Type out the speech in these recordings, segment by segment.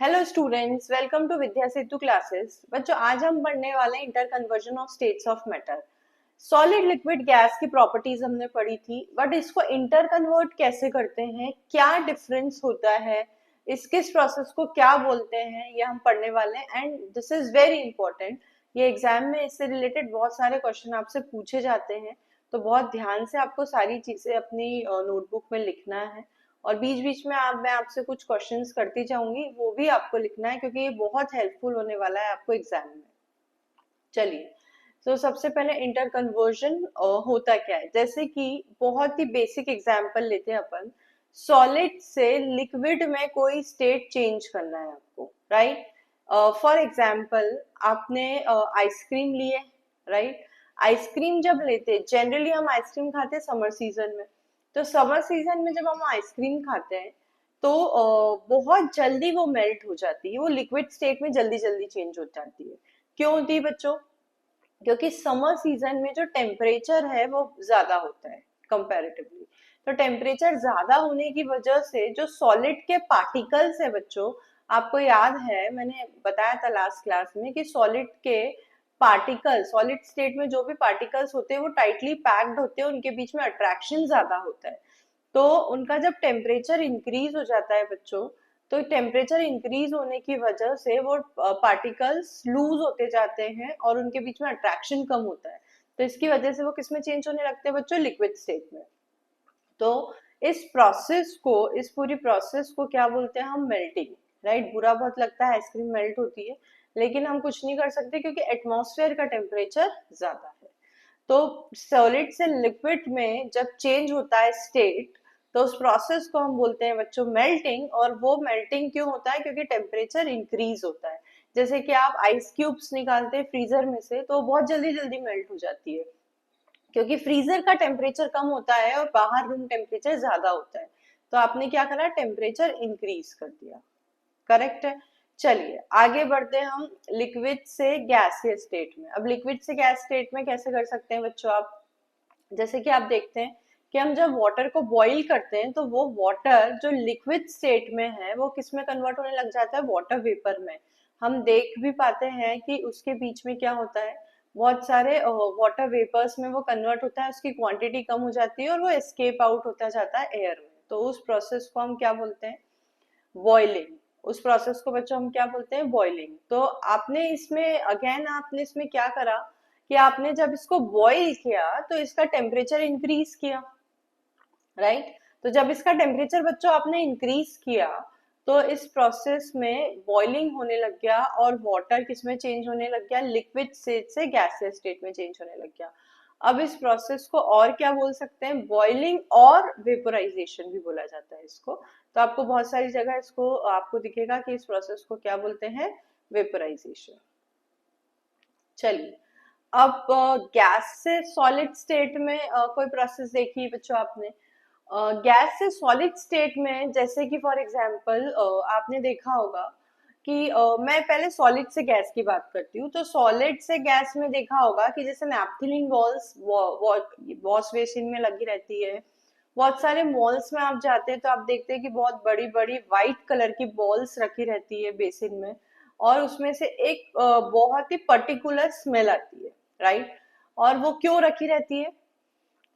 Hello students, welcome to Vidya Setu classes. बच्चों, आज हम पढ़ने वाले हैं inter conversion of states of matter. Solid liquid gas की प्रॉपर्टीज हमने पढ़ी थी, बट इसको इंटर कन्वर्ट कैसे करते हैं, क्या डिफरेंस होता है, किस प्रोसेस को क्या बोलते हैं, ये हम पढ़ने वाले हैं। And this is very important. ये एग्जाम में इससे रिलेटेड बहुत सारे क्वेश्चन आपसे पूछे जाते हैं, तो बहुत ध्यान से आपको सारी चीजें अपनी नोटबुक में लिखना है। और बीच बीच में मैं आपसे कुछ क्वेश्चंस करती जाऊंगी, वो भी आपको लिखना है क्योंकि ये बहुत हेल्पफुल होने वाला है आपको एग्जाम में। चलिए, तो सबसे पहले इंटर कन्वर्जन होता क्या है, जैसे कि बहुत ही बेसिक एग्जांपल लेते हैं अपन। सॉलिड से लिक्विड में कोई स्टेट चेंज करना है आपको, राइट। फॉर एग्जांपल, आपने आइसक्रीम लिए, राइट। आइसक्रीम जब लेते, जनरली हम आइसक्रीम खाते हैं समर सीजन में। तो समर सीजन में जब हम आइसक्रीम खाते हैं तो बहुत जल्दी वो मेल्ट हो जाती है, वो लिक्विड स्टेट में जल्दी जल्दी चेंज हो जाती है। क्यों होती है बच्चों? क्योंकि समर सीजन में जो टेम्परेचर है वो ज्यादा होता है कंपैरेटिवली। तो टेम्परेचर ज्यादा होने की वजह से जो सॉलिड के पार्टिकल्स है बच्चों, आपको याद है मैंने बताया था लास्ट क्लास में कि सॉलिड के पार्टिकल, सॉलिड स्टेट में जो भी पार्टिकल्स होते हैं वो टाइटली पैक्ड होते हैं, उनके बीच में अट्रैक्शन ज्यादा होता है। तो उनका जब टेम्परेचर इंक्रीज हो जाता है बच्चों, तो टेम्परेचर इंक्रीज होने की वजह से वो पार्टिकल्स लूज होते जाते हैं और उनके बीच में अट्रैक्शन कम होता है। तो इसकी वजह से वो किसमें चेंज होने लगते हैं बच्चों? लिक्विड स्टेट में। तो इस पूरी प्रोसेस को क्या बोलते हैं हम? Melting, right. बुरा बहुत लगता है, आइसक्रीम मेल्ट होती है, लेकिन हम कुछ नहीं कर सकते क्योंकि एटमॉस्फेयर का टेम्परेचर ज्यादा है। तो सॉलिड से लिक्विड में जब चेंज होता है स्टेट, तो उस प्रोसेस को हम बोलते हैं बच्चों मेल्टिंग। और वो मेल्टिंग क्यों होता है? क्योंकि टेम्परेचर इंक्रीज होता है। जैसे कि आप आइस क्यूब्स निकालते हैं फ्रीजर में से, तो बहुत जल्दी जल्दी मेल्ट हो जाती है क्योंकि फ्रीजर का टेम्परेचर कम होता है और बाहर रूम टेम्परेचर ज्यादा होता है। तो आपने क्या करा? टेम्परेचर इंक्रीज कर दिया। करेक्ट है। चलिए आगे बढ़ते हैं हम लिक्विड से गैसियस स्टेट में। अब लिक्विड से गैस स्टेट में कैसे कर सकते हैं बच्चों आप? जैसे कि आप देखते हैं कि हम जब वाटर को बॉईल करते हैं तो वो वाटर जो लिक्विड स्टेट में है वो किस में कन्वर्ट होने लग जाता है? वाटर वेपर में। हम देख भी पाते हैं कि उसके बीच में क्या होता है, बहुत सारे वाटर वेपर्स में वो कन्वर्ट होता है, उसकी क्वांटिटी कम हो जाती है और वो एस्केप आउट होता जाता है एयर में। तो उस प्रोसेस को हम क्या बोलते हैं? बॉइलिंग। उस प्रोसेस को बच्चों हम क्या बोलते हैं? बॉइलिंग। तो आपने इसमें क्या करा कि आपने जब इसको बॉईल किया तो इसका टेम्परेचर इंक्रीज किया, राइट। तो जब इसका टेम्परेचर बच्चों आपने इंक्रीज किया तो इस प्रोसेस में बॉइलिंग होने लग गया और वाटर किसमें चेंज होने लग गया? लिक्विड स्टेट से गैसियस स्टेट में चेंज होने लग गया। अब इस प्रोसेस को और क्या बोल सकते हैं? बॉइलिंग और वेपोराइजेशन भी बोला जाता है इसको। तो आपको बहुत सारी जगह इसको आपको दिखेगा कि इस प्रोसेस को क्या बोलते हैं? वेपोराइजेशन। चलिए, अब गैस से सॉलिड स्टेट में कोई प्रोसेस देखी बच्चों आपने? गैस से सॉलिड स्टेट में जैसे कि फॉर एग्जांपल आपने देखा होगा कि मैं पहले सॉलिड से गैस की बात करती हूँ। तो सॉलिड से गैस में देखा होगा कि जैसे नैप्थलीन बॉल्स वॉश बेसिन में लगी रहती है। बहुत सारे मॉल्स में आप जाते हैं तो आप देखते हैं कि बहुत बड़ी बड़ी व्हाइट कलर की बॉल्स रखी रहती है बेसिन में, और उसमें से एक बहुत ही पर्टिकुलर स्मेल आती है, राइट। और वो क्यों रखी रहती है?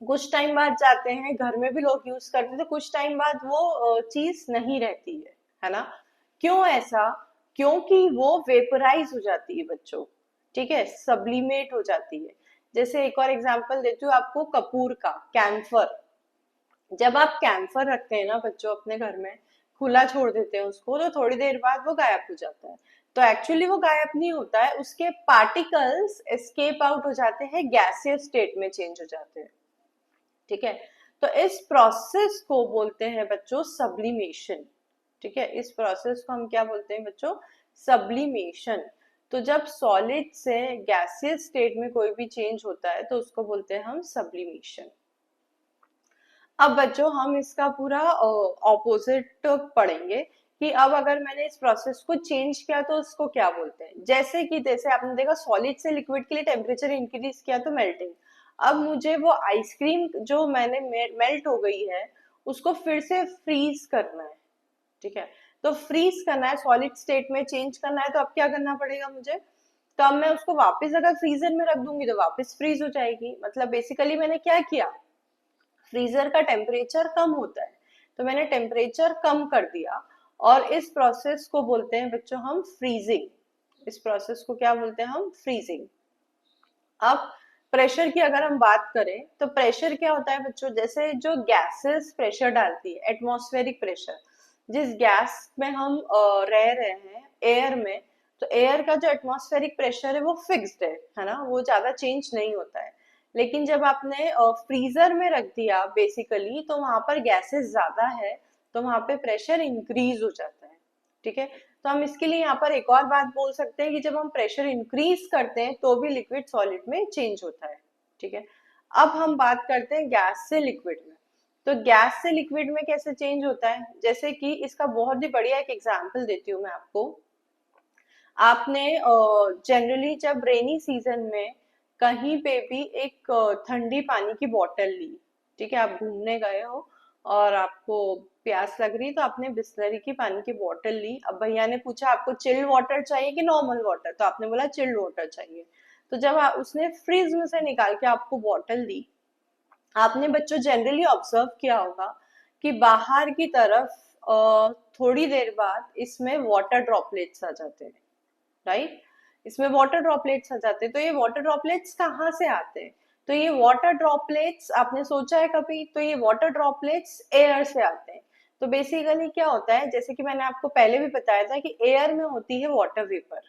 कुछ टाइम बाद जाते हैं, घर में भी लोग यूज करते हैं, तो कुछ टाइम बाद वो चीज नहीं रहती है ना। क्यों ऐसा? क्योंकि वो वेपराइज हो जाती है बच्चों, ठीक है, सब्लिमेट हो जाती है। जैसे एक और एग्जांपल देती हूँ आपको, कपूर का कैम्फर। जब आप कैम्फर रखते हैं ना बच्चों अपने घर में, खुला छोड़ देते हैं उसको, तो थोड़ी देर बाद वो गायब हो जाता है। तो एक्चुअली वो गायब नहीं होता है, उसके पार्टिकल्स एस्केप आउट हो जाते हैं, गैसियस स्टेट में चेंज हो जाते हैं, ठीक है। तो इस प्रोसेस को बोलते हैं बच्चों सब्लिमेशन, ठीक है। इस प्रोसेस को हम क्या बोलते हैं बच्चों? सब्लिमेशन। तो जब सॉलिड से गैसियस स्टेट में कोई भी चेंज होता है तो उसको बोलते हैं हम सब्लिमेशन। अब बच्चों हम इसका पूरा ऑपोजिट पढ़ेंगे कि अब अगर मैंने इस प्रोसेस को चेंज किया तो उसको क्या बोलते हैं। जैसे आपने देखा सॉलिड से लिक्विड के लिए टेम्परेचर इंक्रीज किया तो मेल्टिंग। अब मुझे वो आइसक्रीम जो मैंने मेल्ट हो गई है उसको फिर से फ्रीज करना है, ठीक है। तो फ्रीज करना है, सॉलिड स्टेट में चेंज करना है, तो अब क्या करना पड़ेगा मुझे, तो अब मैं उसको वापस अगर फ्रीजर में रख दूंगी तो वापस फ्रीज हो जाएगी। मतलब बेसिकली मैंने क्या किया, फ्रीजर का टेम्परेचर कम होता है तो मैंने टेम्परेचर कम कर दिया, और इस प्रोसेस को बोलते हैं बच्चों हम फ्रीजिंग। इस प्रोसेस को क्या बोलते हैं हम, फ्रीजिंग। अब प्रेशर की अगर हम बात करें तो प्रेशर क्या होता है बच्चों, जैसे जो गैसेस प्रेशर डालती है, एटमॉस्फेरिक प्रेशर, जिस गैस में हम रह रहे हैं एयर में, तो एयर का जो एटमॉस्फेरिक प्रेशर है वो फिक्स्ड है ना, वो ज्यादा चेंज नहीं होता है। लेकिन जब आपने फ्रीजर में रख दिया बेसिकली, तो वहां पर गैसेस ज्यादा है, तो वहां पे प्रेशर इंक्रीज हो जाता है। ठीक है, तो हम इसके लिए यहाँ पर एक और बात बोल सकते हैं कि जब हम प्रेशर इंक्रीज करते हैं तो भी लिक्विड सॉलिड में चेंज होता है। ठीक है, अब हम बात करते हैं गैस से लिक्विड में। तो गैस से लिक्विड में कैसे चेंज होता है, जैसे कि इसका बहुत ही बढ़िया एक एग्जांपल देती हूँ मैं आपको। आपने जनरली जब रेनी सीजन में कहीं पे भी एक ठंडी पानी की बोतल ली, ठीक है, आप घूमने गए हो और आपको प्यास लग रही, तो आपने बिस्लरी की पानी की बोतल ली। अब भैया ने पूछा आपको चिल्ड वाटर चाहिए कि नॉर्मल वाटर, तो आपने बोला चिल्ड वाटर चाहिए। तो जब उसने फ्रिज में से निकाल के आपको बोतल दी, आपने बच्चों जनरली ऑब्जर्व किया होगा कि बाहर की तरफ थोड़ी देर बाद इसमें वाटर ड्रॉपलेट्स आ जाते हैं, राइट। इसमें वाटर ड्रॉपलेट्स आ जाते हैं, तो ये वाटर ड्रॉपलेट्स कहाँ से आते हैं, तो ये वाटर ड्रॉपलेट्स आपने सोचा है कभी, तो ये वाटर ड्रॉपलेट्स एयर से आते हैं। तो बेसिकली क्या होता है, जैसे कि मैंने आपको पहले भी बताया था कि एयर में होती है वाटर वेपर।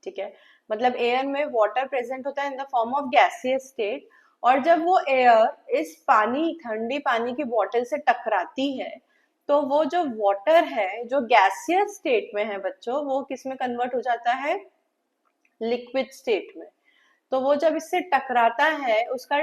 ठीक है, मतलब एयर में वाटर प्रेजेंट होता है in the form of gaseous state, और जब वो एयर इस पानी, ठंडी पानी की बोतल से टकराती है, तो वो जो वाटर है जो गैसियस स्टेट में है बच्चों, वो किस में कन्वर्ट हो जाता है, लिक्विड स्टेट में। तो वो जब इससे टकराता है उसका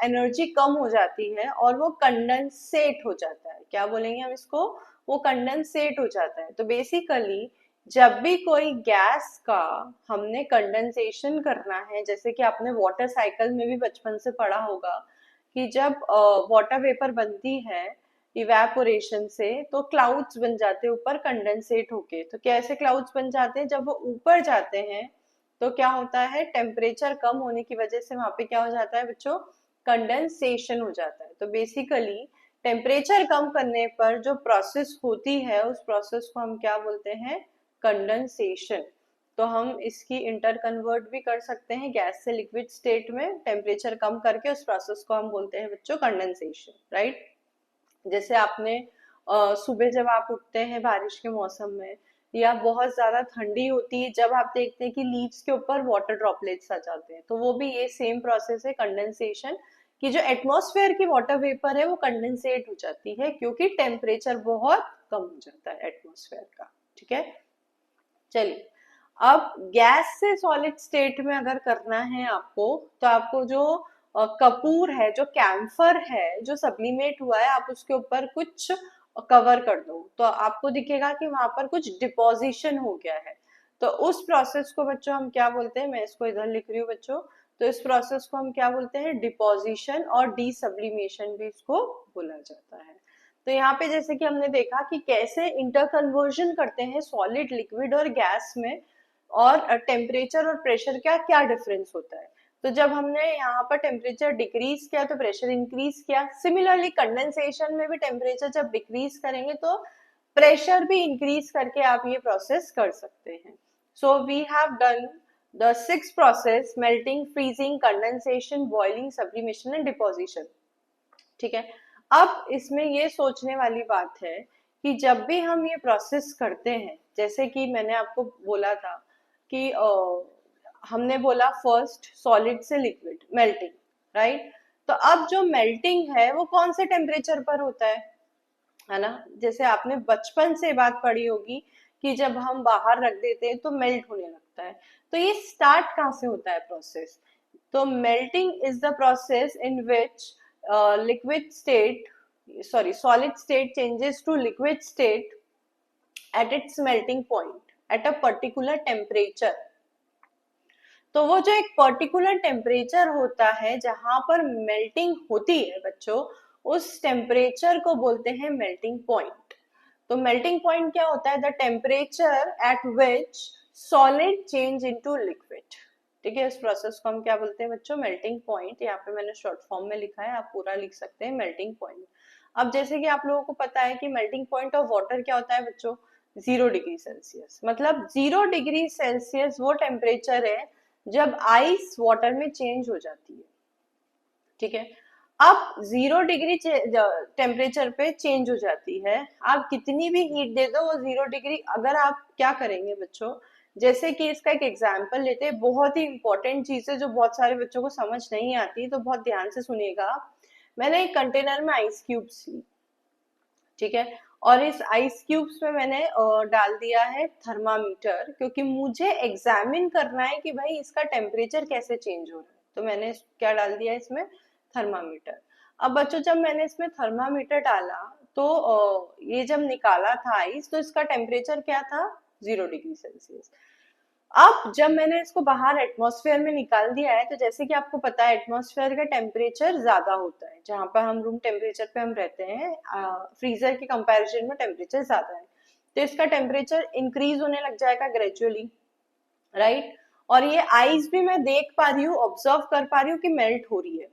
एनर्जी कम हो जाती है और वो कंडेंसेट हो जाता है। क्या बोलेंगे हम इसको, वो कंडेंसेट हो जाता है। तो बेसिकली जब भी कोई गैस का हमने कंडेंसेशन करना है, जैसे कि आपने वाटर साइकिल में भी बचपन से पढ़ा होगा कि जब वाटर वेपर बनती है इवेपोरेशन से, तो क्लाउड्स बन जाते हैं ऊपर कंडेंसेट होके। तो कैसे क्लाउड्स बन जाते हैं, जब वो ऊपर जाते हैं तो क्या होता है, टेम्परेचर कम होने की वजह से वहां पे क्या हो जाता है बच्चों, कंडेंसेशन हो जाता है। तो बेसिकली टेम्परेचर कम करने पर जो प्रोसेस होती है उस प्रोसेस को हम क्या बोलते हैं, कंडेंसेशन। तो हम इसकी इंटर कन्वर्ट भी कर सकते हैं गैस से लिक्विड स्टेट में, टेम्परेचर कम करके उस प्रोसेस को हम बोलते हैं बच्चों कंडेंसेशन, राइट। जैसे आपने सुबह जब आप उठते हैं बारिश के मौसम में, या बहुत ज्यादा ठंडी होती है, जब आप देखते हैं कि लीव्स के ऊपर वाटर ड्रॉपलेट्स आ जाते हैं, तो वो भी ये सेम प्रोसेस है कंडेंसेशन, कि जो एटमॉस्फेयर की वाटर वेपर है वो कंडेंसेट हो जाती है क्योंकि टेम्परेचर बहुत कम हो जाता है एटमॉस्फेयर का। ठीक है, चलिए अब गैस से सॉलिड स्टेट में अगर करना है आपको, तो आपको जो कपूर है, जो कैम्फर है जो सब्लिमेट हुआ है, आप उसके ऊपर कुछ कवर कर दो, तो आपको दिखेगा कि वहां पर कुछ डिपोजिशन हो गया है। तो उस प्रोसेस को बच्चों हम क्या बोलते हैं, मैं इसको इधर लिख रही हूँ बच्चों, तो इस प्रोसेस को हम क्या बोलते हैं, डिपोजिशन और डीसब्लिमेशन भी इसको बोला जाता है। तो यहाँ पे जैसे कि हमने देखा कि कैसे इंटरकन्वर्जन करते हैं सॉलिड, लिक्विड और गैस में, और टेम्परेचर और प्रेशर का क्या डिफरेंस होता है। तो जब हमने यहाँ पर टेम्परेचर डिक्रीज किया तो प्रेशर इंक्रीज किया। सिमिलरली कंडेंसेशन में भी टेम्परेचर जब डिक्रीज करेंगे तो प्रेशर भी इंक्रीज करके आप ये प्रोसेस कर सकते हैं। So we have done the 6 process, melting, freezing, condensation, boiling, sublimation and deposition. ठीक है, अब इसमें ये सोचने वाली बात है कि जब भी हम ये प्रोसेस करते हैं, जैसे कि मैंने आपको बोला था कि हमने बोला फर्स्ट सॉलिड से लिक्विड मेल्टिंग, राइट। तो अब जो मेल्टिंग है वो कौन से टेम्परेचर पर होता है ना, जैसे आपने बचपन से बात पढ़ी होगी कि जब हम बाहर रख देते हैं तो मेल्ट होने लगता है। तो ये स्टार्ट कहाँ से होता है प्रोसेस, तो melting is the process in which liquid state, sorry, solid state changes to liquid state at its melting point at a particular temperature। तो वो जो एक पर्टिकुलर टेम्परेचर होता है जहां पर मेल्टिंग होती है बच्चों, उस टेम्परेचर को बोलते हैं मेल्टिंग पॉइंट। तो मेल्टिंग पॉइंट क्या होता है? The temperature at which solid change into liquid. ठीक है, इस प्रोसेस को हम क्या बोलते हैं बच्चों? Melting point. यहाँ पे मैंने शॉर्ट फॉर्म में लिखा है, आप पूरा लिख सकते हैं मेल्टिंग पॉइंट। अब जैसे कि आप लोगों को पता है कि मेल्टिंग पॉइंट ऑफ वाटर क्या होता है बच्चों? 0 डिग्री सेल्सियस। मतलब 0 डिग्री सेल्सियस वो टेम्परेचर है जब आइस वाटर में चेंज हो जाती है। ठीक है, अब 0 डिग्री टेम्परेचर पे चेंज हो जाती है, आप कितनी भी हीट दे दो वो 0 डिग्री। अगर आप क्या करेंगे बच्चों, जैसे कि इसका एक एग्जाम्पल लेते हैं, बहुत ही इंपॉर्टेंट चीज है जो बहुत सारे बच्चों को समझ नहीं आती, तो बहुत ध्यान से सुनिएगा। मैंने एक कंटेनर में आइस क्यूब्स ली, ठीक है, और इस आइस क्यूब्स में मैंने डाल दिया है थर्मामीटर, क्योंकि मुझे एग्जामिन करना है कि भाई इसका टेम्परेचर कैसे चेंज हो रहा है। तो मैंने क्या डाल दिया इसमें? थर्मामीटर। अब बच्चों जब मैंने इसमें थर्मामीटर डाला तो ये जब निकाला था आइस, तो इसका टेम्परेचर क्या था? 0 डिग्री सेल्सियस। अब जब मैंने इसको बाहर एटमॉस्फेयर में निकाल दिया है, तो जैसे कि आपको पता है एटमॉस्फेयर का टेम्परेचर ज्यादा होता है, जहां पर हम रूम टेम्परेचर पे हम रहते हैं, फ्रीजर के कंपैरिजन में टेम्परेचर ज्यादा है, तो इसका टेम्परेचर इंक्रीज होने लग जाएगा ग्रेजुअली, राइट। और ये आइस भी मैं देख पा रही हूँ, ऑब्जर्व कर पा रही हूँ कि मेल्ट हो रही है।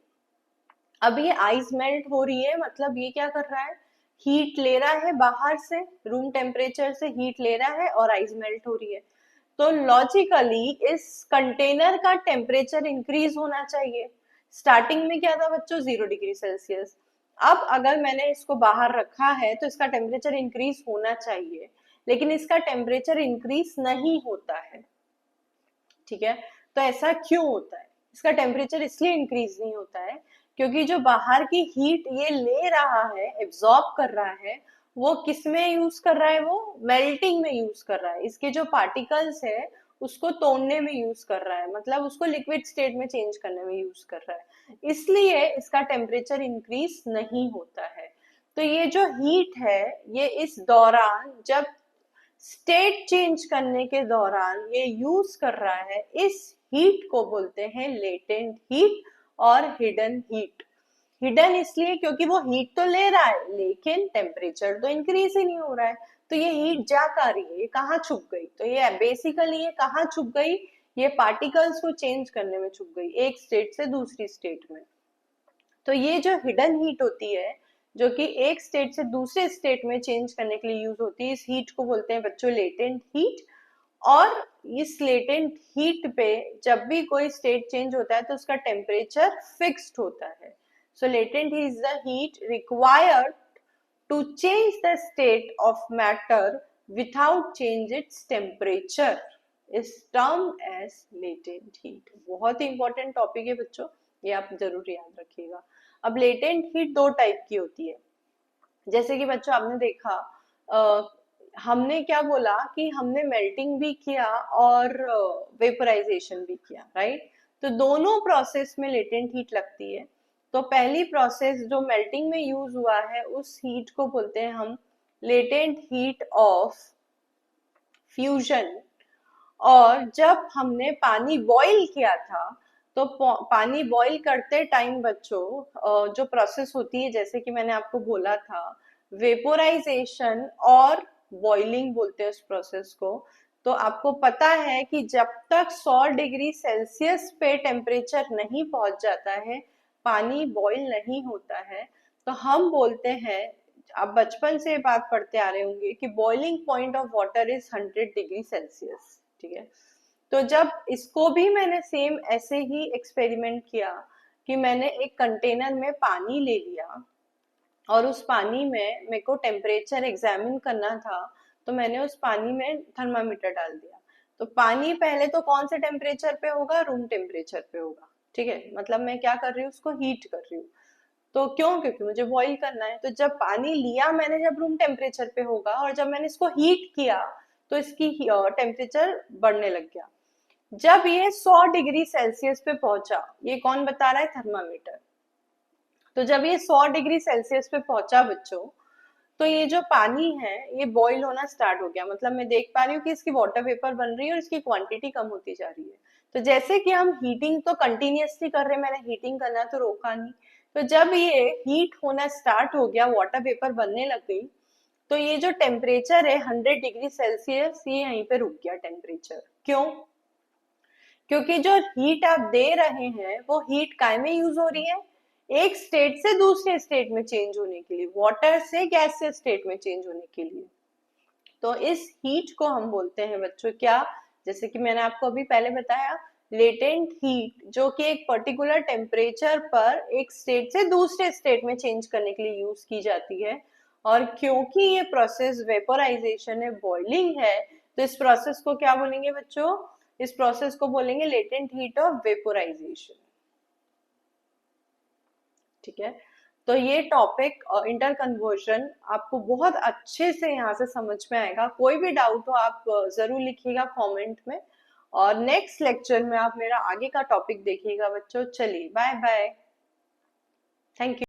अब ये आइस मेल्ट हो रही है, मतलब ये क्या कर रहा है? हीट ले रहा है बाहर से, रूम टेम्परेचर से हीट ले रहा है और आइस मेल्ट हो रही है। तो लॉजिकली इस कंटेनर का टेम्परेचर इंक्रीज होना चाहिए। स्टार्टिंग में क्या था बच्चों? 0 डिग्री सेल्सियस। अब अगर मैंने इसको बाहर रखा है तो इसका टेम्परेचर इंक्रीज होना चाहिए, लेकिन इसका टेम्परेचर इंक्रीज नहीं होता है। ठीक है, तो ऐसा क्यों होता है? इसका टेम्परेचर इसलिए इंक्रीज नहीं होता है क्योंकि जो बाहर की हीट ये ले रहा है, एब्जॉर्ब कर रहा है, वो किस में यूज कर रहा है? वो मेल्टिंग में यूज कर रहा है। इसके जो पार्टिकल्स है उसको तोड़ने में यूज कर रहा है, मतलब उसको लिक्विड स्टेट में चेंज करने में यूज कर रहा है, इसलिए इसका टेम्परेचर इंक्रीज नहीं होता है। तो ये जो हीट है, ये इस दौरान जब स्टेट चेंज करने के दौरान ये यूज कर रहा है, इस हीट को बोलते हैं लेटेंट हीट और हिडन हीट। हिडन इसलिए क्योंकि वो हीट तो ले रहा है लेकिन टेम्परेचर तो इंक्रीज ही नहीं हो रहा है, तो ये हीट जा कहाँ रही है? ये कहाँ छुप गई? तो ये बेसिकली ये कहाँ छुप गई? ये पार्टिकल्स को चेंज करने में छुप गई, एक स्टेट से दूसरी स्टेट में। तो ये जो हिडन हीट होती है, जो कि एक स्टेट से दूसरे स्टेट में चेंज करने के लिए यूज होती है, इस हीट को बोलते हैं बच्चों लेटेंट हीट। और इस लेटेंट हीट पे जब भी कोई स्टेट चेंज होता है तो उसका टेम्परेचर फिक्स्ड होता है। So latent heat is the heat required to change the state of matter without change its temperature is term as latent heat. बहुत ही इंपॉर्टेंट टॉपिक है बच्चों, ये आप जरूर याद रखिएगा। अब लेटेंट हीट दो टाइप की होती है, जैसे कि बच्चों आपने देखा, हमने क्या बोला कि हमने मेल्टिंग भी किया और वेपोराइजेशन भी किया, राइट। तो दोनों प्रोसेस में लेटेंट हीट लगती है। तो पहली प्रोसेस जो मेल्टिंग में यूज हुआ है, उस हीट को बोलते हैं हम लेटेंट हीट ऑफ फ्यूजन। और जब हमने पानी बॉईल किया था, तो पानी बॉईल करते टाइम बच्चों जो प्रोसेस होती है, जैसे कि मैंने आपको बोला था, वेपोराइजेशन और बॉइलिंग बोलते हैं उस प्रोसेस को। तो आपको पता है कि जब तक 100 डिग्री सेल्सियस पे टेम्परेचर नहीं पहुंच जाता है, पानी बॉईल नहीं होता है। तो हम बोलते हैं, आप बचपन से बात पढ़ते आ रहे होंगे कि boiling point of water is 100 degree Celsius. ठीक है, तो जब इसको भी मैंने सेम ऐसे ही एक्सपेरिमेंट किया कि मैंने एक कंटेनर में पानी ले लिया और उस पानी में मेरे को टेम्परेचर एग्जामिन करना था, तो मैंने उस पानी में थर्मामीटर डाल दिया। तो पानी पहले तो कौन से टेम्परेचर पे होगा? रूम टेम्परेचर पे होगा। ठीक है, मतलब मैं क्या कर रही हूँ? उसको हीट कर रही हूँ। तो क्यों? क्योंकि मुझे बॉईल करना है। तो जब पानी लिया मैंने, जब रूम टेम्परेचर पे होगा, और जब मैंने इसको हीट किया तो इसकी टेम्परेचर बढ़ने लग गया। जब ये 100 डिग्री सेल्सियस पे पहुंचा, ये कौन बता रहा है? थर्मामीटर। तो जब ये 100 डिग्री सेल्सियस पे पहुंचा बच्चों, तो ये जो पानी है ये बॉईल होना स्टार्ट हो गया। मतलब मैं देख पा रही हूँ कि इसकी वाटर वेपर बन रही है और इसकी क्वांटिटी कम होती जा रही है। तो जैसे कि हम हीटिंग तो कंटिन्यूअसली कर रहे हैं, मैंने हीटिंग करना तो रोका नहीं। तो जब ये हीट होना स्टार्ट हो गया, वाटर वेपर बनने लग गई, तो ये जो टेम्परेचर है 100 डिग्री सेल्सियस, ये यहीं पे रुक गया टेम्परेचर। क्यों? क्योंकि जो हीट आप दे रहे हैं वो हीट काय में यूज हो रही है, एक स्टेट से दूसरे स्टेट में चेंज होने के लिए, वाटर से गैसियस स्टेट में चेंज होने के लिए। तो इस हीट को हम बोलते हैं बच्चों क्या, जैसे कि मैंने आपको अभी पहले बताया, लेटेंट हीट, जो कि एक पर्टिकुलर टेम्परेचर पर एक स्टेट से दूसरे स्टेट में चेंज करने के लिए यूज की जाती है। और क्योंकि ये प्रोसेस वेपोराइजेशन है, बॉइलिंग है, तो इस प्रोसेस को क्या बोलेंगे बच्चों? इस प्रोसेस को बोलेंगे लेटेंट हीट ऑफ वेपोराइजेशन। ठीक है, तो ये टॉपिक इंटर कन्वर्जन आपको बहुत अच्छे से यहाँ से समझ में आएगा। कोई भी डाउट हो आप जरूर लिखिएगा कमेंट में, और नेक्स्ट लेक्चर में आप मेरा आगे का टॉपिक देखिएगा बच्चों। चलिए बाय बाय, थैंक यू।